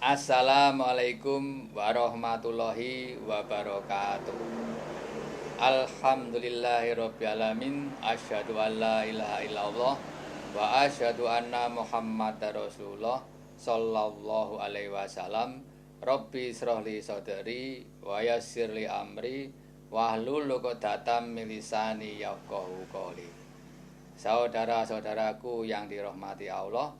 Assalamualaikum warahmatullahi wabarakatuh. Alhamdulillahirrabbilalamin. Asyhadu an la ilaha illallah wa asyhadu anna Muhammadar Rasulullah sallallahu alaihi wasallam. Rabbi shrahli sadri wa yassirli amri wahlul 'uqdatam min lisani yafqahu qawli. Saudara-saudaraku yang dirahmati Allah,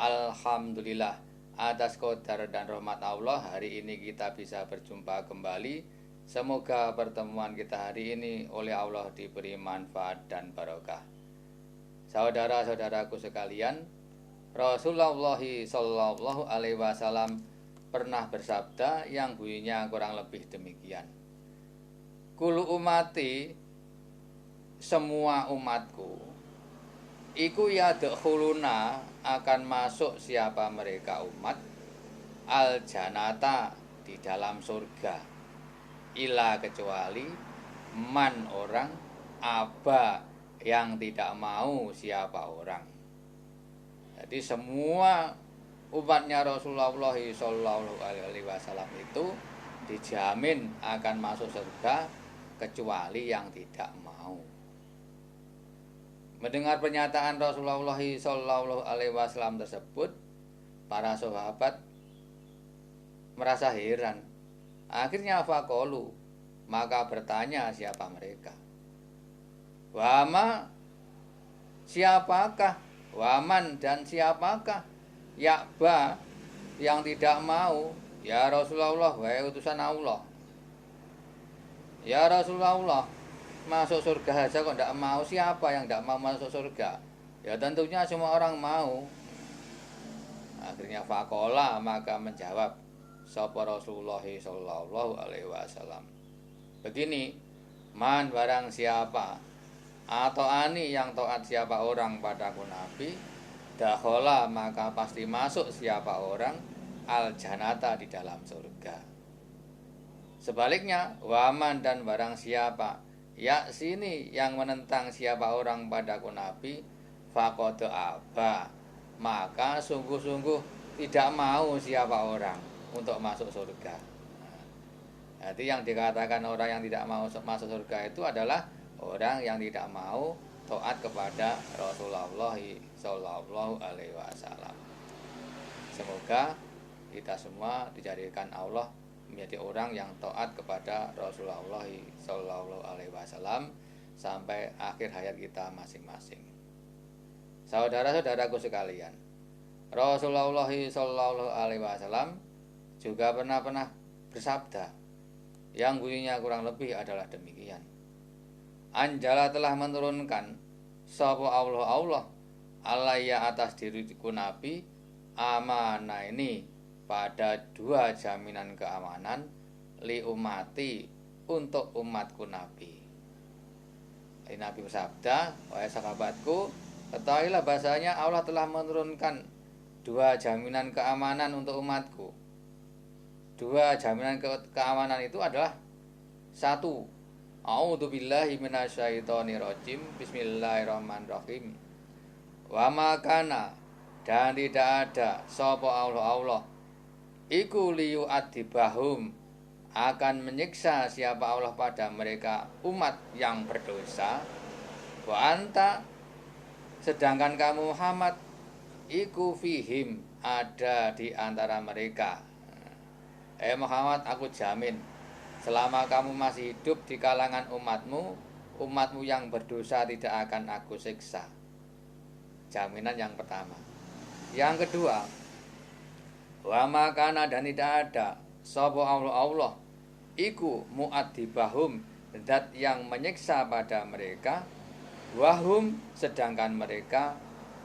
alhamdulillah atas qadar dan rahmat Allah hari ini kita bisa berjumpa kembali. Semoga pertemuan kita hari ini oleh Allah diberi manfaat dan barokah. Saudara-saudaraku sekalian, Rasulullah Shallallahu Alaihi Wasallam pernah bersabda yang bunyinya kurang lebih demikian. Kulu umati, semua umatku, iku yadkhuluna, akan masuk siapa mereka umat, al janata, di dalam surga, ila kecuali man orang, aba yang tidak mau siapa orang. Jadi semua umatnya Rasulullah Shallallahu Alaihi Wasallam itu dijamin akan masuk surga kecuali yang tidak mau. Mendengar pernyataan Rasulullah Shallallahu Alaihi Wasallam tersebut, para sahabat merasa heran. Akhirnya faqalu, maka bertanya siapa mereka. Wama, siapakah? Waman, dan siapakah? Ya'ba, yang tidak mau. Ya Rasulullah, wahai utusan Allah. Ya Rasulullah, masuk surga saja kok tidak mau. Siapa yang tidak mau masuk surga? Ya tentunya semua orang mau. Akhirnya faqala, maka menjawab sapa Rasulullah Shallallahu Alaihi Wasallam, begini, man, barang siapa, atau ani, yang taat siapa orang padaku Nabi, dakhola, maka pasti masuk siapa orang, al janata, di dalam surga. Sebaliknya, waman, dan barang siapa, ya sini, yang menentang siapa orang padaku Nabi, faqad aba, maka sungguh-sungguh tidak mau siapa orang untuk masuk surga. Jadi yang dikatakan orang yang tidak mau masuk surga itu adalah orang yang tidak mau taat kepada Rasulullah Shallallahu Alaihi Wasallam. Semoga kita semua dijadikan Allah menjadi orang yang taat kepada Rasulullah Shallallahu Alaihi Wasallam sampai akhir hayat kita masing-masing. Saudara-saudaraku sekalian, Rasulullah Shallallahu Alaihi Wasallam juga pernah bersabda yang bunyinya kurang lebih adalah demikian. Anjala, telah menurunkan sapa Allah alaiya, atas diriku Nabi, amanah ini, pada dua jaminan keamanan, li umati, untuk umatku Nabi. Ini Nabi bersabda, wahai sahabatku, ketahuilah bahasanya Allah telah menurunkan dua jaminan keamanan untuk umatku. Dua jaminan keamanan itu adalah: satu, a'udzubillahi minasyaitonirrajim, bismillahirrahmanirrahim, wa makana, dan tidak ada sapa Allah iku liyu'adzibahum, akan menyiksa siapa Allah pada mereka umat yang berdosa, wa anta, sedangkan kamu Muhammad, iku fihim, ada di antara mereka. Muhammad, aku jamin selama kamu masih hidup di kalangan umatmu yang berdosa tidak akan aku siksa. Jaminan yang pertama. Yang kedua, wa makana, dan tidak ada sapa Allah iku mu'adzibahum, zat yang menyiksa pada mereka, wahum, sedangkan mereka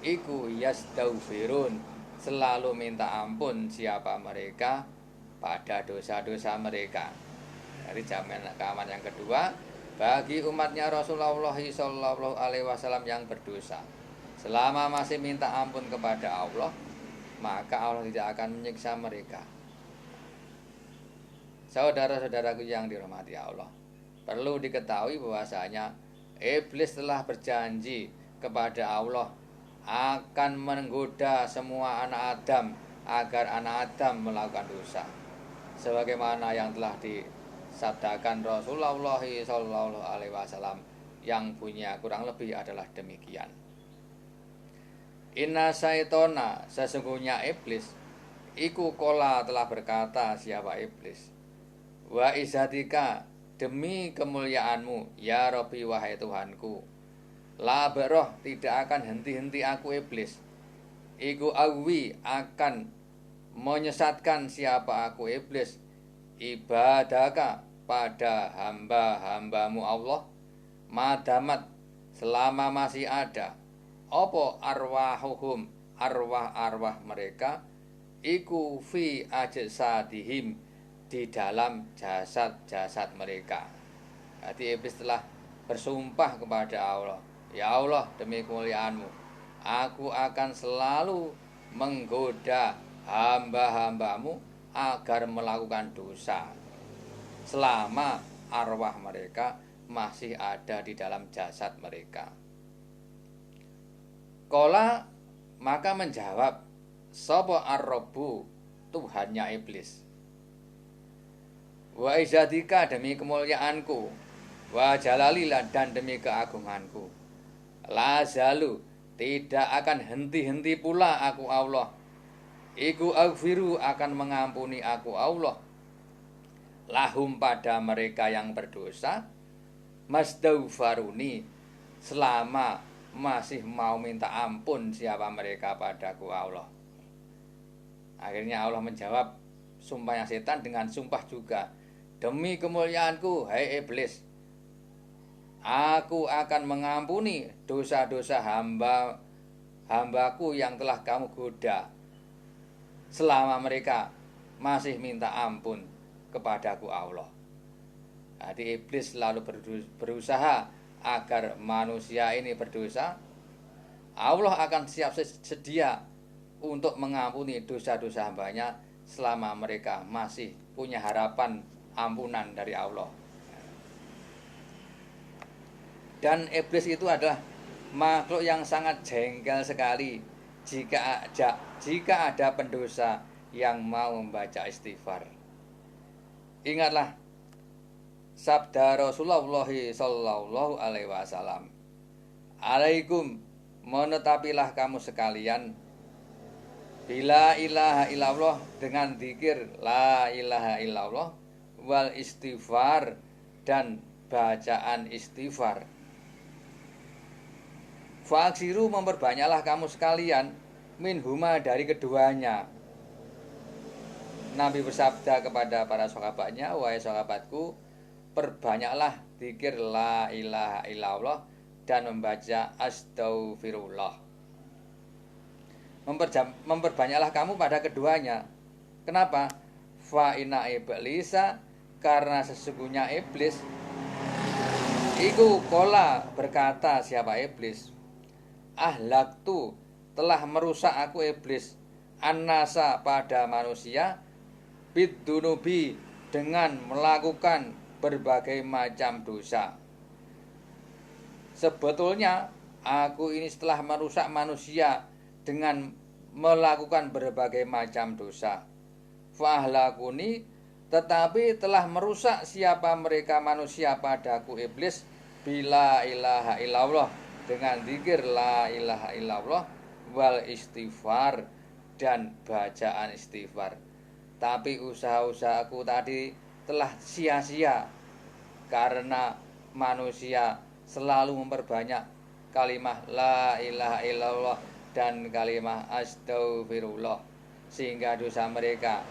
iku yastaghfirun, selalu minta ampun siapa mereka pada dosa-dosa mereka. Dari jaminan keamanan yang kedua bagi umatnya Rasulullah Shallallahu Alaihi Wasallam yang berdosa, selama masih minta ampun kepada Allah, maka Allah tidak akan menyiksa mereka. Saudara-saudaraku yang dirahmati Allah, perlu diketahui bahwasanya iblis telah berjanji kepada Allah akan menggoda semua anak Adam agar anak Adam melakukan dosa. Sebagaimana yang telah disabdakan Rasulullah Shallallahu Alaihi Wasallam, yang bunyinya kurang lebih adalah demikian. Inna syaitona, sesungguhnya iblis, iku kola telah berkata siapa iblis, wa izatika, demi kemuliaanmu ya Rabbi wahai Tuhanku, la beroh tidak akan henti-henti aku iblis, iku awi akan menyesatkan siapa aku iblis, ibadaka pada hamba-hambamu Allah, madamat selama masih ada opo arwahuhum arwah-arwah mereka, iku fi ajsadihim di dalam jasad-jasad mereka. Jadi iblis telah bersumpah kepada Allah, ya Allah, demi kemuliaanmu, aku akan selalu menggoda hamba-hambamu agar melakukan dosa selama arwah mereka masih ada di dalam jasad mereka. Kola, maka menjawab sapa ar-rabbu, Tuhannya iblis, wa izatika, demi kemuliaanku, wa jalalilah, dan demi keagunganku, la zalu, tidak akan henti-henti pula aku Allah, iku aghfiru, akan mengampuni aku Allah, lahum, pada mereka yang berdosa, masdaufaruni, selama masih mau minta ampun siapa mereka padaku Allah. Akhirnya Allah menjawab sumpahnya setan dengan sumpah juga, demi kemuliaanku hai iblis, aku akan mengampuni dosa-dosa hambaku yang telah kamu goda selama mereka masih minta ampun kepadaku Allah. Jadi iblis selalu berusaha agar manusia ini berdosa. Allah akan siap sedia untuk mengampuni dosa-dosa hambanya selama mereka masih punya harapan ampunan dari Allah. Dan iblis itu adalah makhluk yang sangat jengkel sekali jika ada pendosa yang mau membaca istighfar. Ingatlah sabda Rasulullah Sallallahu Alaihi Wasallam, alaikum, menetapilah kamu sekalian, bila ilaha illallah, dengan zikir la ilaha illallah, wal istighfar, dan bacaan istighfar. Fa'aksiru, memperbanyaklah kamu sekalian, minhuma, dari keduanya. Nabi bersabda kepada para sahabatnya, wahai sahabatku, perbanyaklah zikir la ilaha illallah dan membaca astaghfirullah. Memperbanyaklah kamu pada keduanya. Kenapa? Fa inna iblisa, karena sesungguhnya iblis, iku kola, berkata siapa iblis, ahlaktu, telah merusak aku iblis, annasa, pada manusia, bidunubi, dengan melakukan berbagai macam dosa. Sebetulnya aku ini setelah merusak manusia dengan melakukan berbagai macam dosa. Fahlakuni, tetapi telah merusak siapa mereka manusia padaku iblis, bila ilaha illallah, dengan zikir la ilaha illallah, wal istighfar, dan bacaan istighfar. Tapi usaha-usaha aku tadi telah sia-sia karena manusia selalu memperbanyak kalimah la ilaha illallah dan kalimah astaghfirullah, sehingga dosa mereka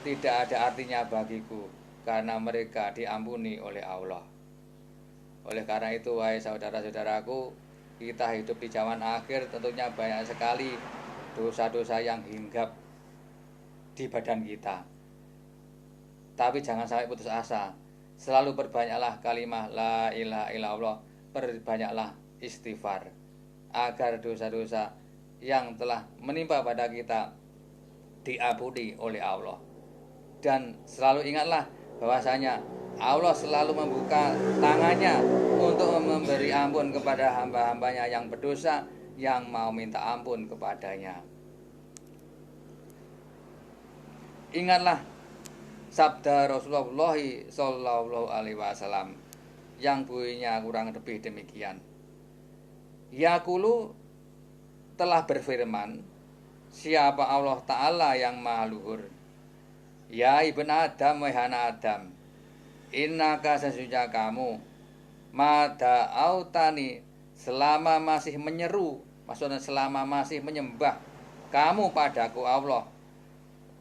tidak ada artinya bagiku karena mereka diampuni oleh Allah. Oleh karena itu, wahai saudara-saudaraku, kita hidup di zaman akhir, tentunya banyak sekali dosa-dosa yang hinggap di badan kita. Tapi jangan sampai putus asa. Selalu perbanyaklah kalimah la ilaha illallah, perbanyaklah istighfar, agar dosa-dosa yang telah menimpa pada kita diampuni oleh Allah. Dan selalu ingatlah bahwasanya Allah selalu membuka tangannya untuk memberi ampun kepada hamba-hambanya yang berdosa, yang mau minta ampun kepadanya. Ingatlah sabda Rasulullah Shallallahu Alaihi Wasallam yang bunyinya kurang lebih demikian. Yaqulu telah berfirman, siapa Allah Ta'ala yang maha luhur. Ya ibn Adam, wahai anak Adam, innaka sesungguhnya kamu, mada autani, selama masih menyeru, maksudnya selama masih menyembah kamu padaku Allah,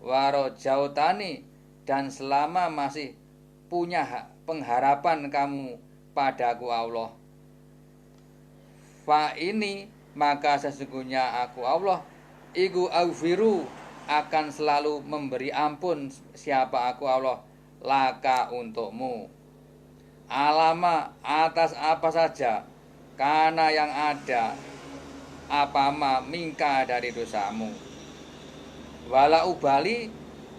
warojautani, dan selama masih punya pengharapan kamu padaku Allah, fa ini, maka sesungguhnya aku Allah, iku aufiru, akan selalu memberi ampun siapa aku Allah, laka untukmu, alama atas apa saja, karena yang ada apama mingka dari dosamu, wala ubali,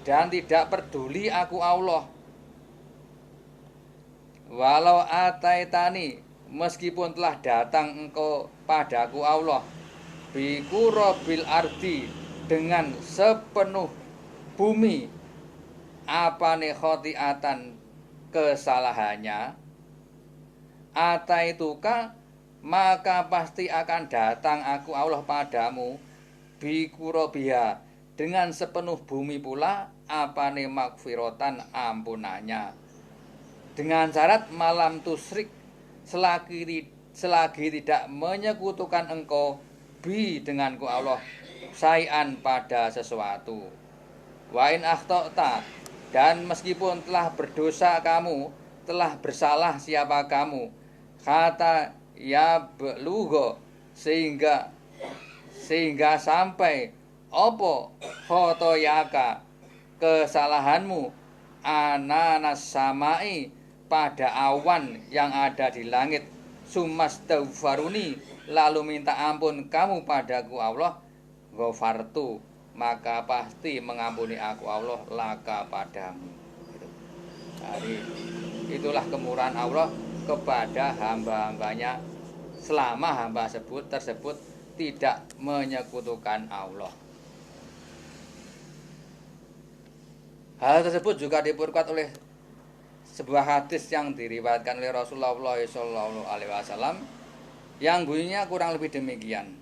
dan tidak peduli aku Allah, walau ataitani, meskipun telah datang engkau padaku Allah, bikurobil ardi, dengan sepenuh bumi, apa nih khotiatan kesalahannya, ataituka, maka pasti akan datang aku Allah padamu, bikurobiha, dengan sepenuh bumi pula, apa nih makfirotan ampunannya, dengan syarat malam tusrik, selagi tidak menyekutukan engkau bi denganku Allah sayan pada sesuatu. Wa in akhtata, dan meskipun telah berdosa kamu, telah bersalah siapa kamu, kata ya belugo, sehingga sampai opo khotoyaka, kesalahanmu, ananas samai, pada awan yang ada di langit, sumastaghfaruni, lalu minta ampun kamu padaku Allah, ghafartu, maka pasti mengampuni aku Allah laka padamu. Jadi itulah kemurahan Allah kepada hamba-hambanya selama hamba tersebut tidak menyekutukan Allah. Hal tersebut juga diperkuat oleh sebuah hadis yang diriwayatkan oleh Rasulullah SAW yang bunyinya kurang lebih demikian.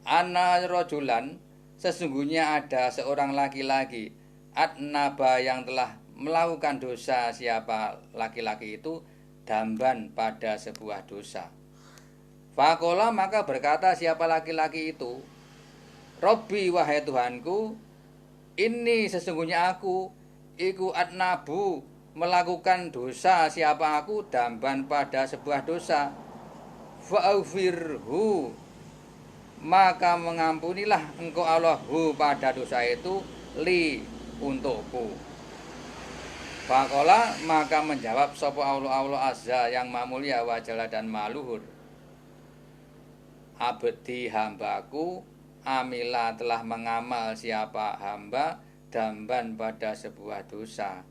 Anna rojulan, sesungguhnya ada seorang laki-laki, adnaba, yang telah melakukan dosa. Siapa laki-laki itu? Damban, pada sebuah dosa. Fakola, maka berkata siapa laki-laki itu, Robbi, wahai Tuhanku, ini sesungguhnya aku, iku adnabu, melakukan dosa. Siapa aku? Damban, pada sebuah dosa. Fa'ufirhu, maka mengampunilah engkau Allah hu, pada dosa itu, li, untukku. Fakola, maka menjawab sapa Allah azza, yang maha mulia, wa jalla, dan maha luhur, abdi, hambaku, amila, telah mengamal siapa hamba, damban, pada sebuah dosa.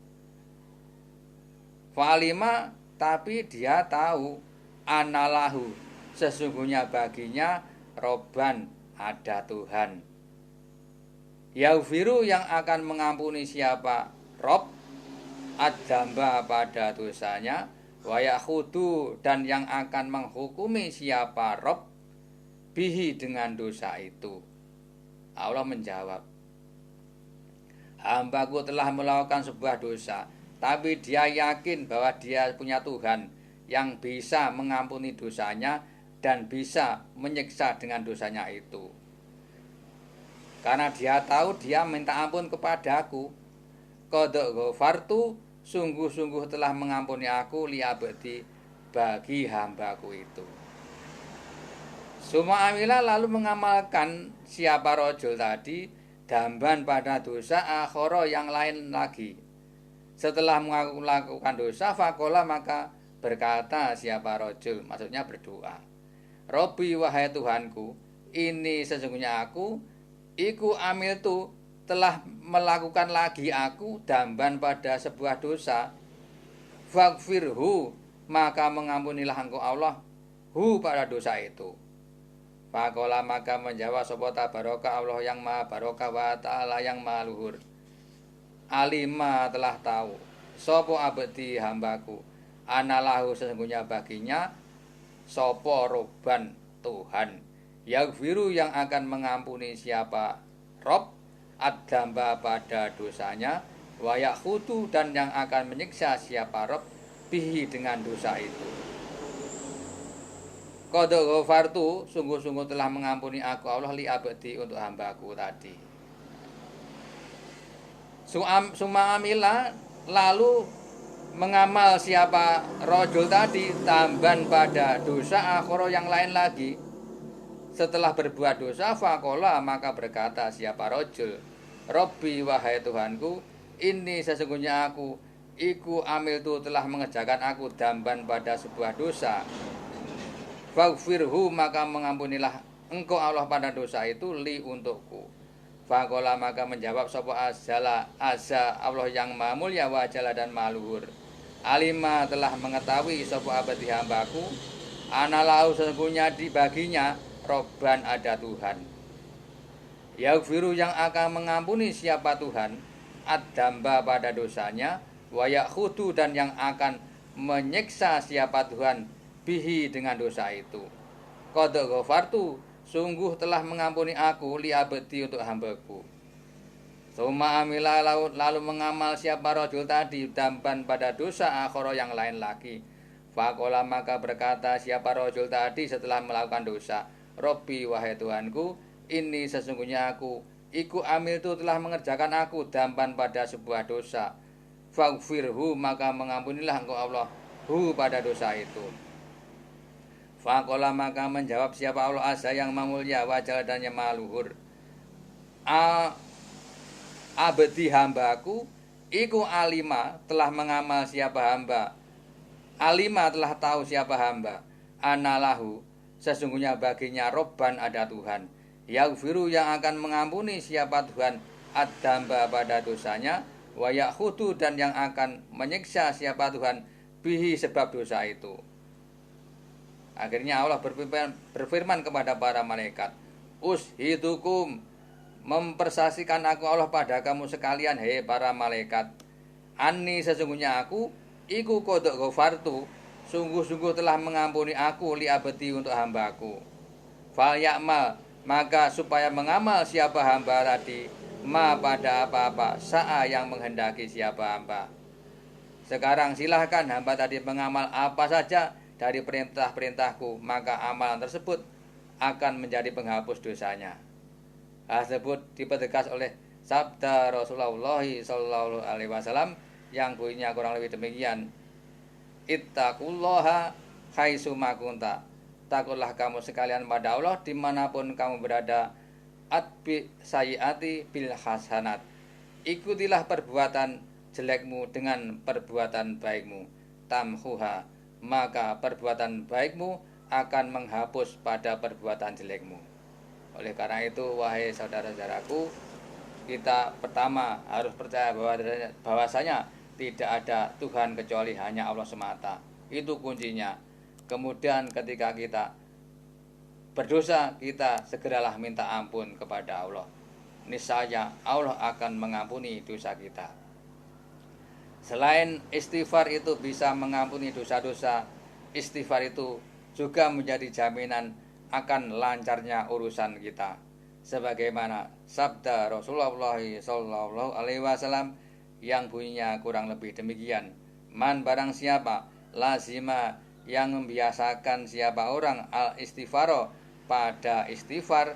Falima, tapi dia tahu, anallahu, sesungguhnya baginya Robban, ada Tuhan, Yaufiru, yang akan mengampuni siapa Rob, ad-damba, pada dosanya, wa yakhudu, dan yang akan menghukumi siapa Rob bihi, dengan dosa itu. Allah menjawab, hambaku telah melakukan sebuah dosa, tapi dia yakin bahwa dia punya Tuhan yang bisa mengampuni dosanya dan bisa menyiksa dengan dosanya itu. Karena dia tahu dia minta ampun kepadaku, qad ghafartu, sungguh-sungguh telah mengampuni aku, liabdi, bagi hambaku itu. Suma amila, lalu mengamalkan siapa rojul tadi, damban, pada dosa, akhoro, yang lain lagi. Setelah melakukan dosa, fakola, maka berkata siapa rojul, maksudnya berdoa, Robbi, wahai Tuhanku, ini sesungguhnya aku, iku amil tu, telah melakukan lagi aku, damban, pada sebuah dosa, faghfirhu, maka mengampunilah engkau Allah hu, pada dosa itu. Fakola, maka menjawab sapa tabaraka, Allah yang maha barokah, wa ta'ala, yang maha luhur, alima telah tahu sopo abdi hambaku anallahu sesungguhnya baginya sopo Robban Tuhan yaghfiru yang akan mengampuni siapa Rob ad-damba pada dosanya wa yakhutu dan yang akan menyiksa siapa Rob bihi dengan dosa itu. Qad ghafartu sungguh-sungguh telah mengampuni aku Allah li abdi untuk hambaku tadi. Sumamila lalu mengamal siapa rojul tadi tamban pada dosa akhoro yang lain lagi. Setelah berbuat dosa fakola maka berkata siapa rojul Robbi wahai Tuhanku ini sesungguhnya aku iku amil tu telah mengerjakan aku damban pada sebuah dosa. Faghfirhu maka mengampunilah engkau Allah pada dosa itu li untukku. Fakola maka menjawab sapa azza Allah yang maha mulia wa jalla dan maha luhur. Alima telah mengetahui sapa abdi hambaku analau sesungguhnya di baginya Robban ada Tuhan. Yaghfiru yang akan mengampuni siapa Tuhan ad-damba pada dosanya wa yakhutu dan yang akan menyiksa siapa Tuhan bihi dengan dosa itu. Qad ghafartu sungguh telah mengampuni aku li abdi untuk hambaku. Suma amila lalu mengamal siapa rojul tadi damban pada dosa akhoro yang lain lagi. Fakola maka berkata siapa rojul tadi setelah melakukan dosa Robbi wahai Tuhanku ini sesungguhnya aku iku amil itu telah mengerjakan aku damban pada sebuah dosa. Faghfirhu maka mengampunilah engkau Allah hu pada dosa itu. Fakola maka menjawab siapa Allah azza yang mamulia wajah dan yang maha luhur. Abdi hambaku iku alima telah mengamal siapa hamba. Alima telah tahu siapa hamba. Anallahu sesungguhnya baginya Robban ada Tuhan. Yaghfiru yang akan mengampuni siapa Tuhan ad-damba pada dosanya wa yakhutu dan yang akan menyiksa siapa Tuhan bihi sebab dosa itu. Akhirnya Allah berfirman kepada para malaikat, Ushidukum mempersaksikan aku Allah pada kamu sekalian hei para malaikat. Anni sesungguhnya aku iku qad ghafartu sungguh-sungguh telah mengampuni aku li abdi untuk hambaku. Fal ya'mal maka supaya mengamal siapa hamba tadi ma pada apa-apa sa'a yang menghendaki siapa hamba. Sekarang silahkan hamba tadi mengamal apa saja dari perintah-perintahku, maka amalan tersebut akan menjadi penghapus dosanya. Hal tersebut dipertegas oleh sabda Rasulullah sallallahu alaihi wasallam yang bunyinya kurang lebih demikian. Ittaqullaha haitsu ma kunta. Takutlah kamu sekalian pada Allah dimanapun kamu berada. Atbi sayyiati bil hasanat. Ikutilah perbuatan jelekmu dengan perbuatan baikmu. Tamhuha, maka perbuatan baikmu akan menghapus pada perbuatan jelekmu. Oleh karena itu wahai saudara-saudaraku, kita pertama harus percaya bahwasanya tidak ada Tuhan kecuali hanya Allah semata. Itu kuncinya. Kemudian ketika kita berdosa, kita segeralah minta ampun kepada Allah. Niscaya Allah akan mengampuni dosa kita. Selain istighfar itu bisa mengampuni dosa-dosa, istighfar itu juga menjadi jaminan akan lancarnya urusan kita. Sebagaimana sabda Rasulullah sallallahu alaihi wasallam yang bunyinya kurang lebih demikian. Man barang siapa lazima yang membiasakan siapa orang al istighfaro pada istighfar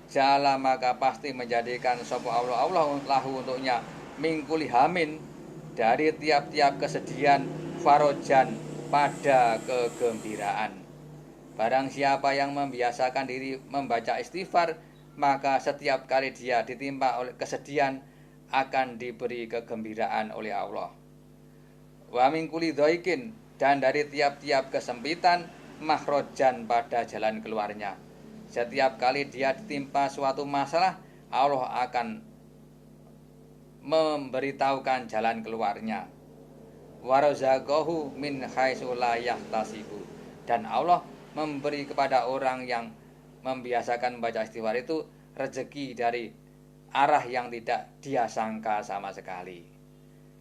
jala maka pasti menjadikan sapa Allah lahu untuknya mingkuli hamin dari tiap-tiap kesedihan farojan pada kegembiraan. Barang siapa yang membiasakan diri membaca istighfar, maka setiap kali dia ditimpa oleh kesedihan akan diberi kegembiraan oleh Allah. Wa min kulli dhaikin, dan dari tiap-tiap kesempitan makhrojan pada jalan keluarnya. Setiap kali dia ditimpa suatu masalah, Allah akan memberitahukan jalan keluarnya. Wa razaqahu min haitsu la yahtasibu, dan Allah memberi kepada orang yang membiasakan membaca istighfar itu rezeki dari arah yang tidak dia sangka sama sekali.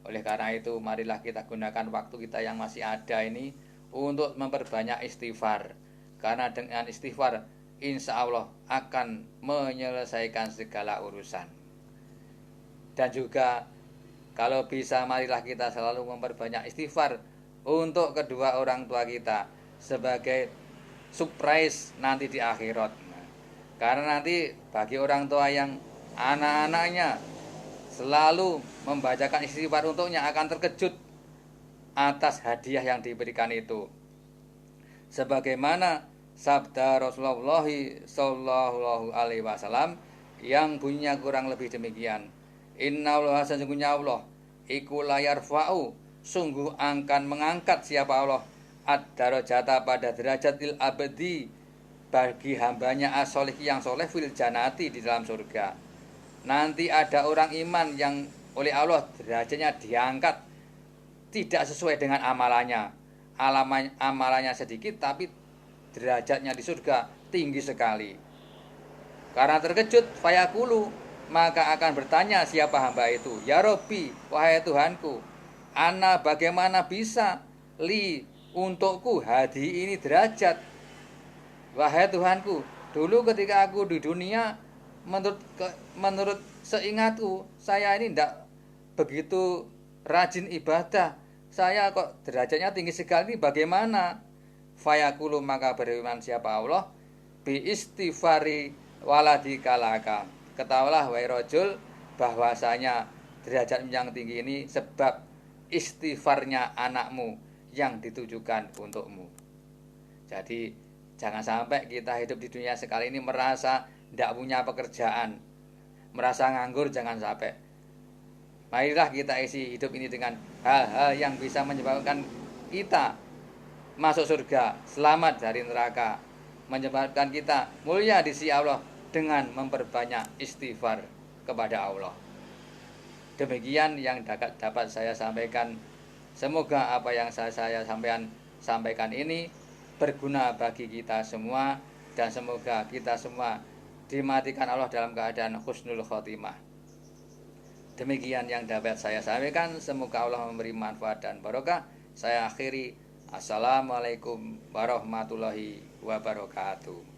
Oleh karena itu, marilah kita gunakan waktu kita yang masih ada ini untuk memperbanyak istighfar. Karena dengan istighfar, insya Allah akan menyelesaikan segala urusan. Dan juga kalau bisa, marilah kita selalu memperbanyak istighfar untuk kedua orang tua kita sebagai surprise nanti di akhirat. Karena nanti bagi orang tua yang anak-anaknya selalu membacakan istighfar untuknya akan terkejut atas hadiah yang diberikan itu. Sebagaimana sabda Rasulullah Shallallahu Alaihi Wasallam yang bunyinya kurang lebih demikian. Innallaha, sesungguhnya Allah iku layar fa'u, sungguh akan mengangkat siapa Allah ad-darajata pada derajatil abadi bagi hambanya as-solih yang soleh fil janati di dalam surga. Nanti ada orang iman yang oleh Allah derajatnya diangkat tidak sesuai dengan amalannya. Amalannya sedikit tapi derajatnya di surga tinggi sekali. Karena terkejut, fayaqulu, maka akan bertanya siapa hamba itu, ya Robbi, wahai Tuhanku, ana bagaimana bisa li untukku hadi ini derajat. Wahai Tuhanku, dulu ketika aku di dunia, menurut seingatku saya ini tidak begitu rajin ibadah. Saya kok derajatnya tinggi sekali, ini bagaimana? Fayaqulu, maka berfirman siapa Allah, bi istighfari waladika laka. Ketahuilah wahai rajul, bahwasanya derajat yang tinggi ini sebab istighfarnya anakmu yang ditujukan untukmu. Jadi jangan sampai kita hidup di dunia sekali ini merasa tidak punya pekerjaan, merasa nganggur, jangan sampai. Marilah kita isi hidup ini dengan hal-hal yang bisa menyebabkan kita masuk surga, selamat dari neraka, menyebabkan kita mulia di sisi Allah dengan memperbanyak istighfar kepada Allah. Demikian yang dapat saya sampaikan. Semoga apa yang saya sampaikan ini berguna bagi kita semua, dan semoga kita semua dimatikan Allah dalam keadaan husnul khotimah. Demikian yang dapat saya sampaikan. Semoga Allah memberi manfaat dan barokah. Saya akhiri. Assalamualaikum warahmatullahi wabarakatuh.